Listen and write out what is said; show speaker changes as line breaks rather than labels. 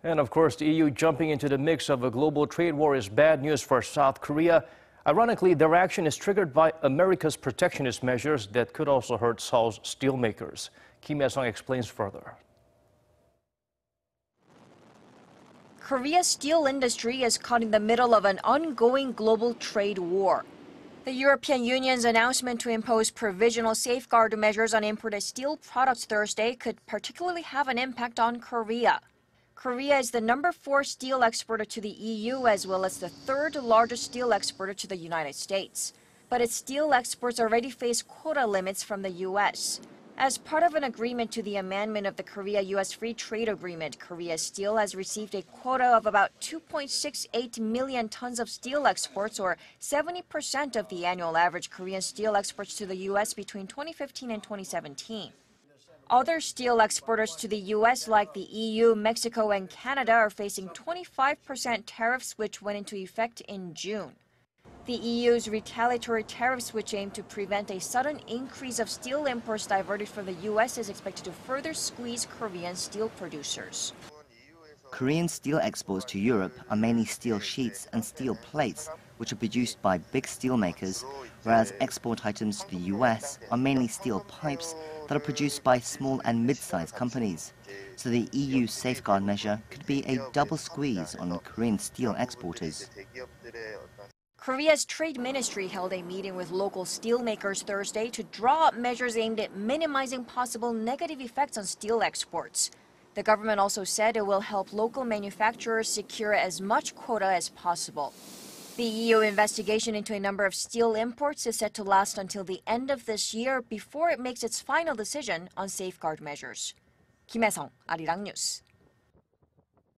And of course, the EU jumping into the mix of a global trade war is bad news for South Korea. Ironically, their action is triggered by America's protectionist measures that could also hurt Seoul's steelmakers. Kim Hyesung explains further.
Korea's steel industry is caught in the middle of an ongoing global trade war. The European Union's announcement to impose provisional safeguard measures on imported steel products Thursday could particularly have an impact on Korea. Korea is the #4 steel exporter to the EU as well as the third largest steel exporter to the United States. But its steel exports already face quota limits from the U.S. As part of an agreement to the amendment of the Korea-U.S. Free Trade Agreement, Korea's steel has received a quota of about 2.68 million tons of steel exports, or 70% of the annual average Korean steel exports to the U.S. between 2015 and 2017. Other steel exporters to the U.S. like the EU, Mexico, and Canada are facing 25% tariffs which went into effect in June. The EU's retaliatory tariffs, which aim to prevent a sudden increase of steel imports diverted from the U.S., is expected to further squeeze Korean steel producers.
Korean steel exports to Europe are mainly steel sheets and steel plates, which are produced by big steelmakers, whereas export items to the U.S. are mainly steel pipes that are produced by small and mid-sized companies. So the EU safeguard measure could be a double squeeze on Korean steel exporters.
Korea's trade ministry held a meeting with local steelmakers Thursday to draw up measures aimed at minimizing possible negative effects on steel exports. The government also said it will help local manufacturers secure as much quota as possible. The EU investigation into a number of steel imports is set to last until the end of this year before it makes its final decision on safeguard measures. Kim Hyesung, Arirang News.